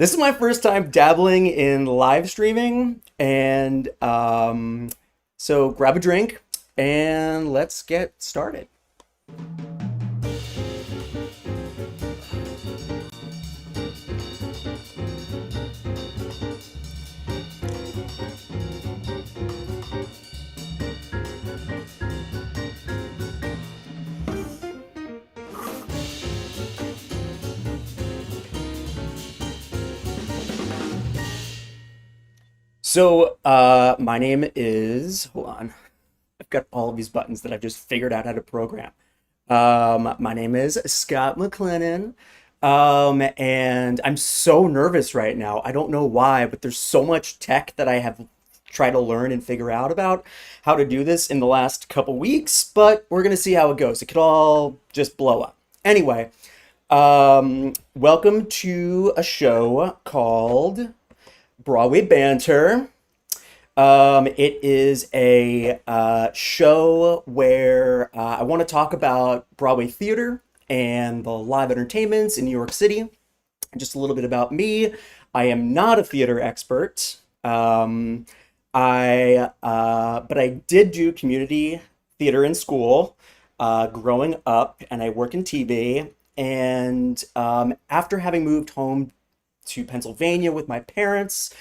This is my first time dabbling in live streaming, and so grab a drink and let's get started. My name is, hold on, I've got all of these buttons that I've just figured out how to program. My name is Scott McClennen, and I'm so nervous right now. I don't know why, but there's so much tech that I have tried to learn and figure out about how to do this in the last couple weeks, but we're gonna see how it goes. It could all just blow up. Anyway, welcome to a show called Broadway Banter. It is a show where I want to talk about Broadway theater and the live entertainments in New York City. Just a little bit about me. I am not a theater expert. But I did do community theater in school growing up, and I work in TV. And after having moved home to Pennsylvania with my parents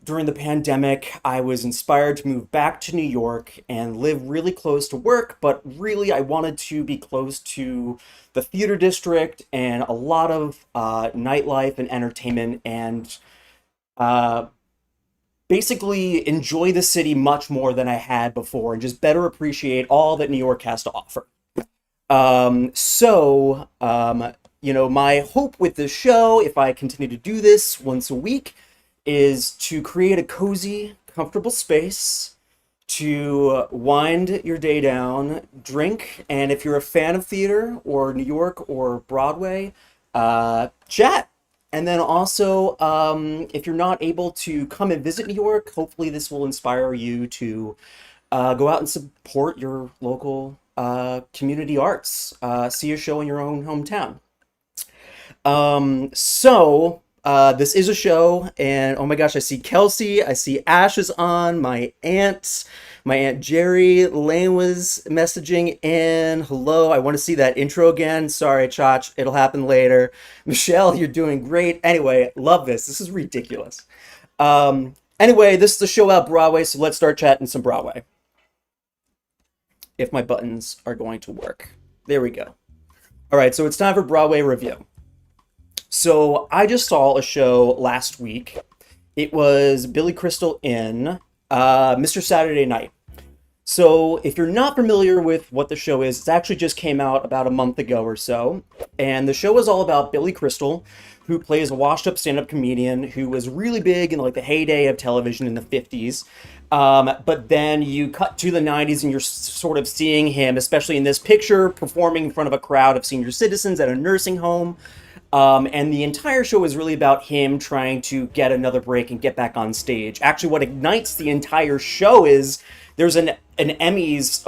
during the pandemic, I was inspired to move back to New York and live really close to work, but really I wanted to be close to the theater district and a lot of nightlife and entertainment, and basically enjoy the city much more than I had before and just better appreciate all that New York has to offer. My hope with this show, if I continue to do this once a week, is to create a cozy, comfortable space to wind your day down, drink, and if you're a fan of theater or New York or Broadway, chat. And then also, if you're not able to come and visit New York, hopefully this will inspire you to go out and support your local community arts. See a show in your own hometown. This is a show, and oh my gosh, I see Kelsey, I see Ash is on, my Aunt Jerry Lane was messaging in. Hello, I want to see that intro again. Sorry, Chach, it'll happen later. Michelle, you're doing great. Anyway, love this. This is ridiculous. Anyway, this is the show about Broadway, so let's start chatting some Broadway. If my buttons are going to work. There we go. All right, so it's time for Broadway review. So I just saw a show last week. It was Billy Crystal in Mr. Saturday Night. So if you're not familiar with what the show is, it actually just came out about a month ago or so. And the show is all about Billy Crystal, who plays a washed-up stand-up comedian who was really big in like the heyday of television in the 50s. But then you cut to the 90s and you're sort of seeing him, especially in this picture, performing in front of a crowd of senior citizens at a nursing home. And the entire show is really about him trying to get another break and get back on stage. Actually, what ignites the entire show is there's an Emmys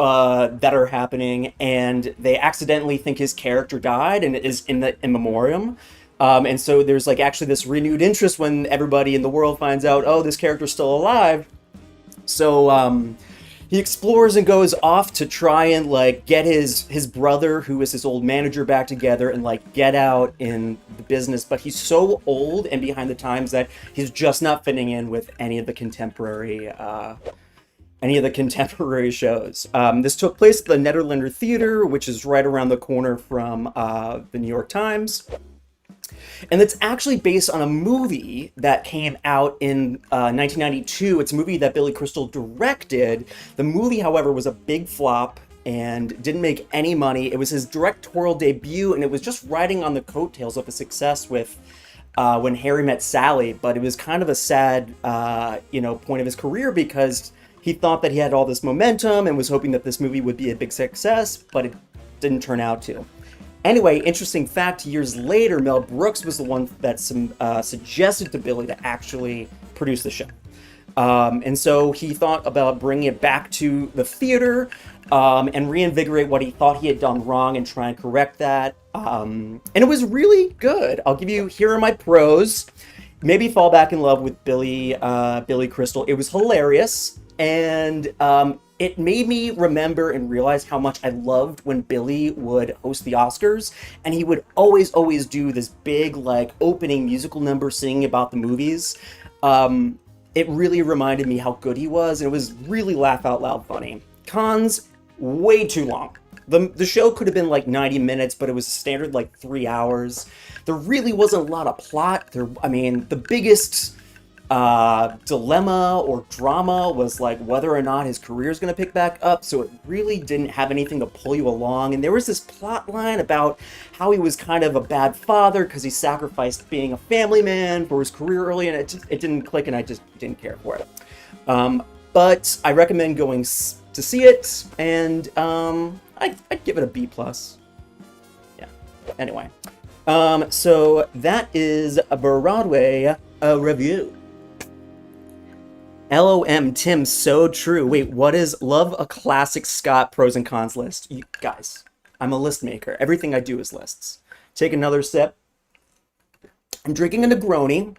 that are happening, and they accidentally think his character died and it is in the in memoriam. And so there's like actually this renewed interest when everybody in the world finds out, oh, this character's still alive. So he explores and goes off to try and like get his brother, who is his old manager, back together and like get out in the business. But he's so old and behind the times that he's just not fitting in with any of the contemporary shows. This took place at the Nederlander Theater, which is right around the corner from the New York Times. And it's actually based on a movie that came out in 1992. It's a movie that Billy Crystal directed. The movie, however, was a big flop and didn't make any money. It was his directorial debut, and it was just riding on the coattails of a success with When Harry Met Sally. But it was kind of a sad, point of his career, because he thought that he had all this momentum and was hoping that this movie would be a big success, but it didn't turn out to. Anyway, interesting fact, years later, Mel Brooks was the one that suggested to Billy to actually produce the show. And so he thought about bringing it back to the theater and reinvigorate what he thought he had done wrong and try and correct that. And it was really good. I'll give you, here are my pros. maybe fall back in love with Billy Crystal. It was hilarious, and it made me remember and realize how much I loved when Billy would host the Oscars, and he would always do this big like opening musical number singing about the movies. It really reminded me how good he was, and it was really laugh out loud funny. Cons, way too long. The show could have been like 90 minutes, but it was a standard like 3 hours. There really wasn't a lot of plot. The biggest dilemma or drama was like whether or not his career is going to pick back up, so it really didn't have anything to pull you along. And there was this plot line about how he was kind of a bad father because he sacrificed being a family man for his career early, and it didn't click, and I just didn't care for it. But I recommend going to see it, and I'd give it a B+. Yeah. Anyway, so that is a Broadway review. LOM, Tim, so true. Wait, what is Love a Classic Scott pros and cons list? You guys, I'm a list maker. Everything I do is lists. Take another sip. I'm drinking a Negroni,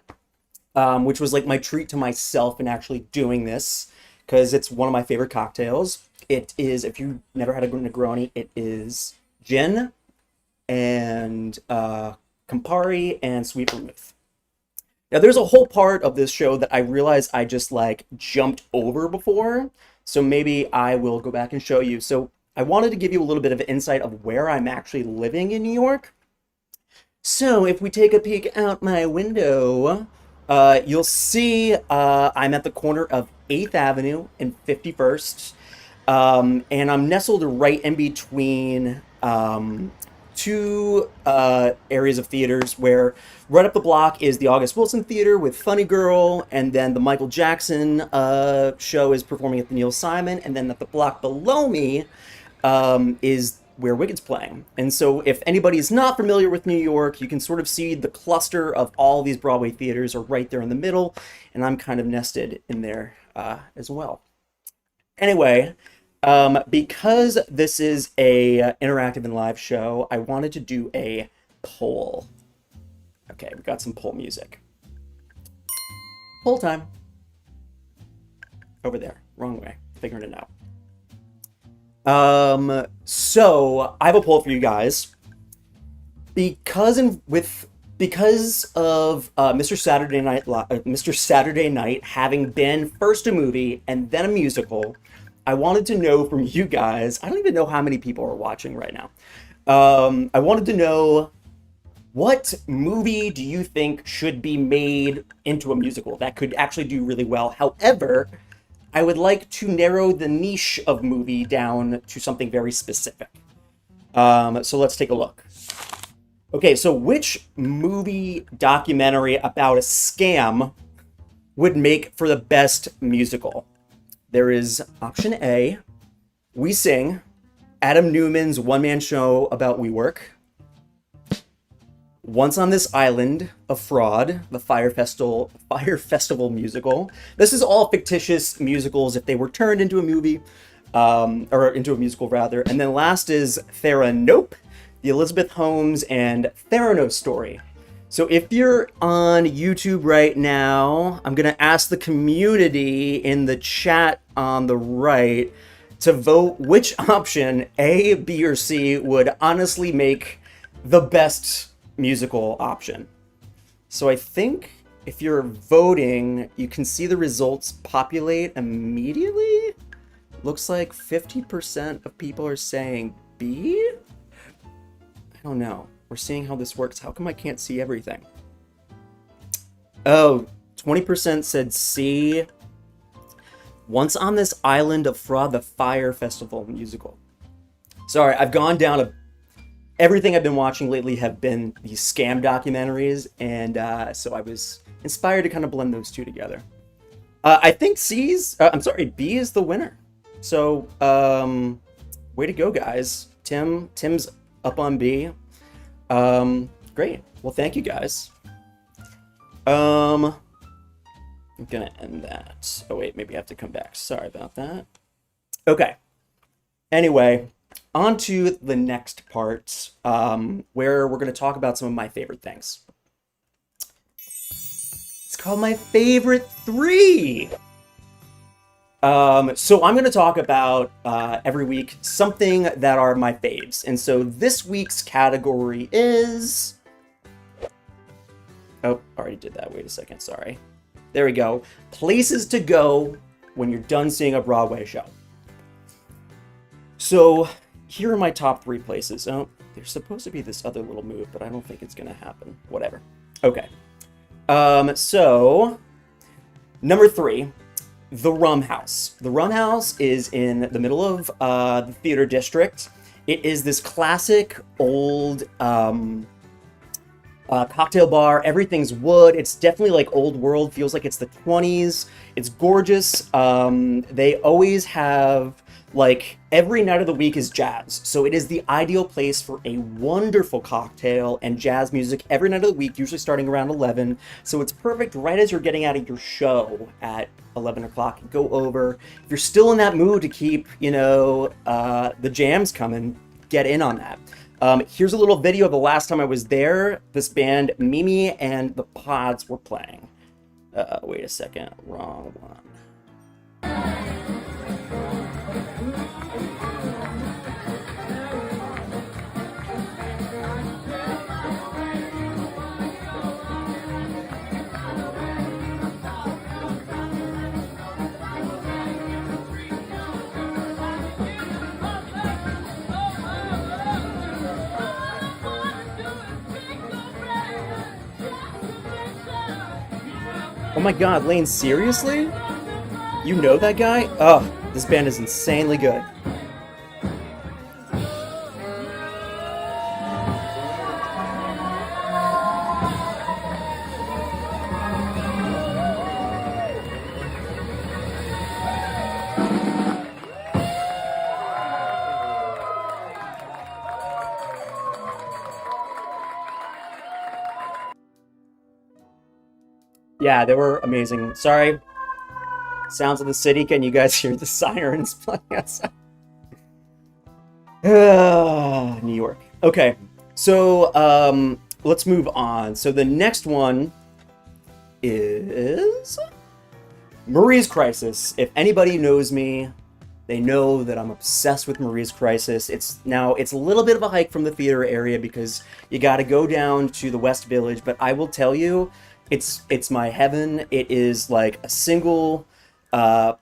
which was like my treat to myself in actually doing this, because it's one of my favorite cocktails. It is, if you've never had a Negroni, it is gin and Campari and sweet vermouth. Now, there's a whole part of this show that I realized I just like jumped over before, so maybe I will go back and show you. So I wanted to give you a little bit of insight of where I'm actually living in New York. So if we take a peek out my window, you'll see I'm at the corner of 8th Avenue and 51st, and I'm nestled right in between two areas of theaters, where right up the block is the August Wilson Theater with Funny Girl, and then the Michael Jackson show is performing at the Neil Simon, and then at the block below me is where Wicked's playing. And so if anybody is not familiar with New York, you can sort of see the cluster of all these Broadway theaters are right there in the middle, and I'm kind of nested in there as well. Anyway, because this is a interactive and live show, I wanted to do a poll. Okay, we got some poll music. Poll time. Over there, wrong way, figuring it out. So I have a poll for you guys. Because of Mr. Saturday Night having been first a movie and then a musical, I wanted to know from you guys, I don't even know how many people are watching right now. I wanted to know, what movie do you think should be made into a musical that could actually do really well? However, I would like to narrow the niche of movie down to something very specific. So let's take a look. Okay, so which movie documentary about a scam would make for the best musical? There is option A, We Sing, Adam Newman's one-man show about WeWork. Once on This Island, A Fraud, the Fire Festival musical. This is all fictitious musicals if they were turned into a movie, or into a musical rather. And then last is Thera-Nope, the Elizabeth Holmes and Theranos story. So if you're on YouTube right now, I'm going to ask the community in the chat on the right to vote which option, A, B, or C, would honestly make the best musical option. So I think if you're voting, you can see the results populate immediately. Looks like 50% of people are saying B? I don't know. We're seeing how this works. How come I can't see everything? Oh, 20% said C. Once on This Island, of Fraud, the Fire Festival musical. Sorry, I've gone down a... Everything I've been watching lately have been these scam documentaries, and so I was inspired to kind of blend those two together. I think B is the winner. So, way to go, guys. Tim's up on B. Great. Well, thank you, guys. I'm gonna end that. Oh, wait, maybe I have to come back. Sorry about that. Okay. Anyway, on to the next part, where we're gonna talk about some of my favorite things. called My Favorite Three. So I'm going to talk about every week something that are my faves. And so this week's category is... Oh, already did that. Wait a second. Sorry. There we go. Places to go when you're done seeing a Broadway show. So here are my top 3 places. Oh, there's supposed to be this other little move, but I don't think it's going to happen. Whatever. Okay. So number 3. The Rum House. The Rum House is in the middle of the theater district. It is this classic old cocktail bar. Everything's wood. It's definitely like old world. Feels like it's the 20s. It's gorgeous. They always have, like, every night of the week is jazz. So it is the ideal place for a wonderful cocktail and jazz music every night of the week, usually starting around 11. So it's perfect right as you're getting out of your show at 11 o'clock. Go over. If you're still in that mood to keep, the jams coming, get in on that. Here's a little video of the last time I was there. This band, Mimi and the Pods, were playing. Wait a second. Wrong one. Oh my god, Lane, seriously? You know that guy? Oh, this band is insanely good. Yeah, they were amazing. Sorry. Sounds of the city. Can you guys hear the sirens playing outside? New York. Okay, so let's move on. So the next one is Marie's Crisis. If anybody knows me, they know that I'm obsessed with Marie's Crisis. It's a little bit of a hike from the theater area because you got to go down to the West Village, but I will tell you, it's my heaven. It is like a single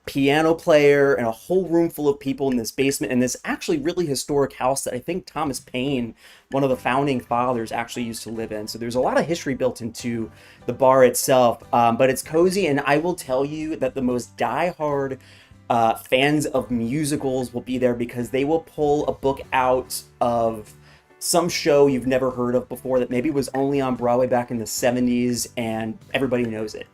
piano player and a whole room full of people in this basement in this actually really historic house that I think Thomas Paine, one of the founding fathers, actually used to live in. So there's a lot of history built into the bar itself, but it's cozy. And I will tell you that the most diehard fans of musicals will be there because they will pull a book out of some show you've never heard of before that maybe was only on Broadway back in the 70s and everybody knows it.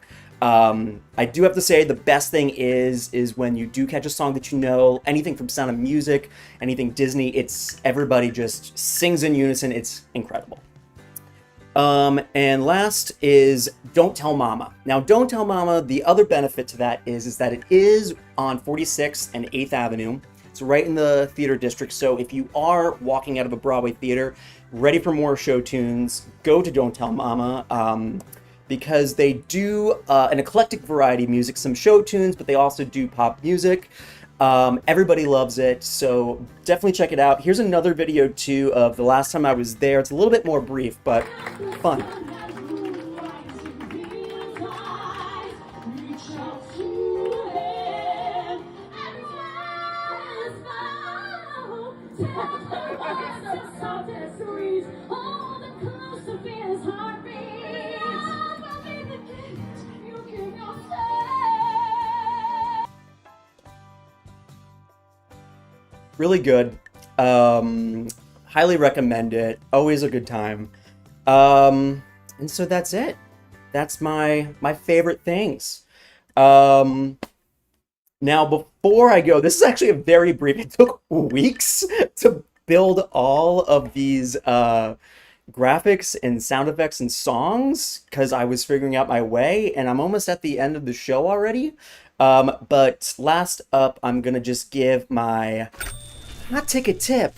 I do have to say the best thing is when you do catch a song that you know, anything from Sound of Music, anything Disney, it's everybody just sings in unison. It's incredible. And last is Don't Tell Mama. Now, Don't Tell Mama, the other benefit to that is that it is on 46th and 8th Avenue. It's right in the theater district, so if you are walking out of a Broadway theater, ready for more show tunes, go to Don't Tell Mama, because they do an eclectic variety of music, some show tunes, but they also do pop music. Everybody loves it, so definitely check it out. Here's another video, too, of the last time I was there. It's a little bit more brief, but fun. Really good. Highly recommend it. Always a good time. And so that's it. That's my favorite things. Now, before I go, this is actually a very brief. It took weeks to build all of these graphics and sound effects and songs because I was figuring out my way, and I'm almost at the end of the show already. But last up, I'm gonna just give my hot ticket tip.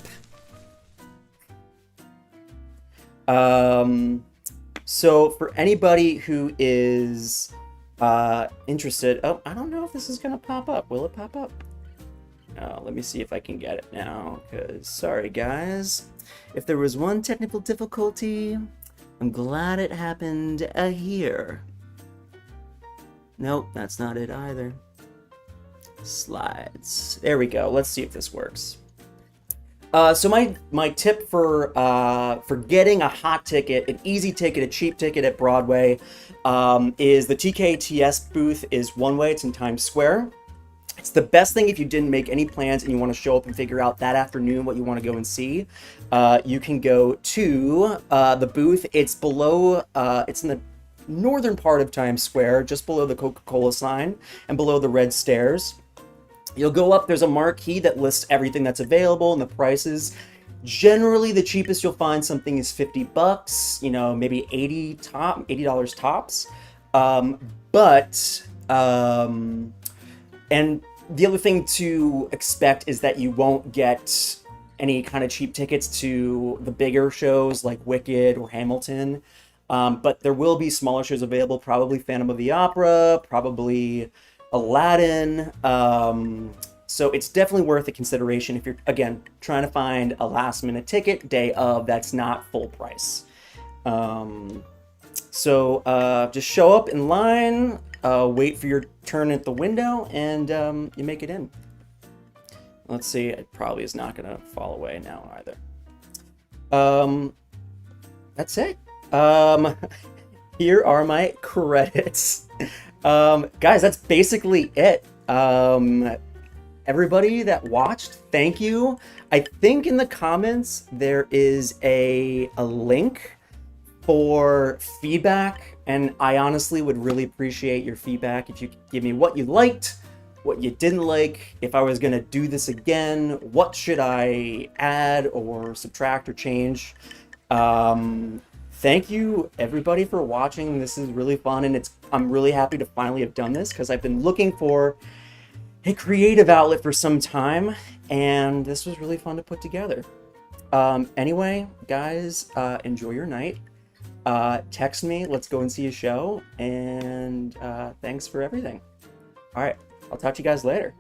So for anybody who is interested. Oh, I don't know if this is gonna pop up. Will it pop up? Let me see if I can get it now, because sorry guys. If there was one technical difficulty, I'm glad it happened here. Nope, that's not it either. Slides. There we go. Let's see if this works. So my tip for getting a hot ticket, an easy ticket, a cheap ticket at Broadway, is the TKTS booth is one way. It's in Times Square. It's the best thing if you didn't make any plans and you want to show up and figure out that afternoon what you want to go and see. You can go to the booth. It's below. It's in the northern part of Times Square, just below the Coca-Cola sign and below the red stairs. You'll go up, there's a marquee that lists everything that's available and the prices. Generally, the cheapest you'll find something is $50, you know, maybe $80 tops. And the other thing to expect is that you won't get any kind of cheap tickets to the bigger shows like Wicked or Hamilton. But there will be smaller shows available, probably Phantom of the Opera, probably Aladdin. So it's definitely worth a consideration if you're, again, trying to find a last minute ticket day of that's not full price. Just show up in line, wait for your turn at the window, and you make it in. Let's see, it probably is not going to fall away now either. That's it. Here are my credits. Guys, that's basically it. Everybody that watched, thank you. I think in the comments there is a link for feedback, and I honestly would really appreciate your feedback if you could give me what you liked, what you didn't like, if I was gonna do this again, what should I add or subtract or change. Thank you everybody for watching. This is really fun, and I'm really happy to finally have done this because I've been looking for a creative outlet for some time, and this was really fun to put together. Anyway, guys, enjoy your night. Text me, let's go and see a show, and thanks for everything. All right, I'll talk to you guys later.